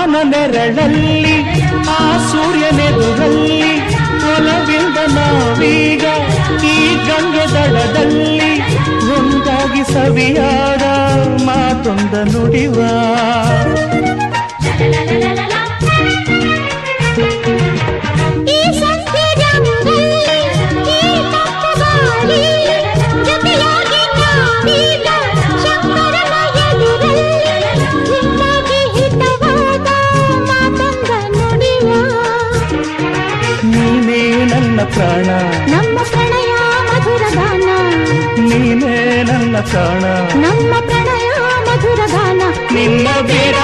ಬಾನ ನೆರಳಲ್ಲಿ ಆ ಸೂರ್ಯನೆದುರಲ್ಲಿ ಒಲವಿಂದ ನಾವೀಗ ಈ ಗಂಗೆ ದಡದಲ್ಲಿ ಒಂದಾಗಿ ಸವಿಯಾದ ಮಾತೊಂದ ನುಡಿವ ನೀನೇ ನನ್ನ ಪ್ರಾಣ ನಮ್ಮ ಪ್ರಣಯ ಮಧುರ ಗಾನ ನೀನೇ ನನ್ನ ಪ್ರಾಣ ನಮ್ಮ ಪ್ರಣಯ ಮಧುರ ಗಾನ ನಿನ್ನ ಬೇಡ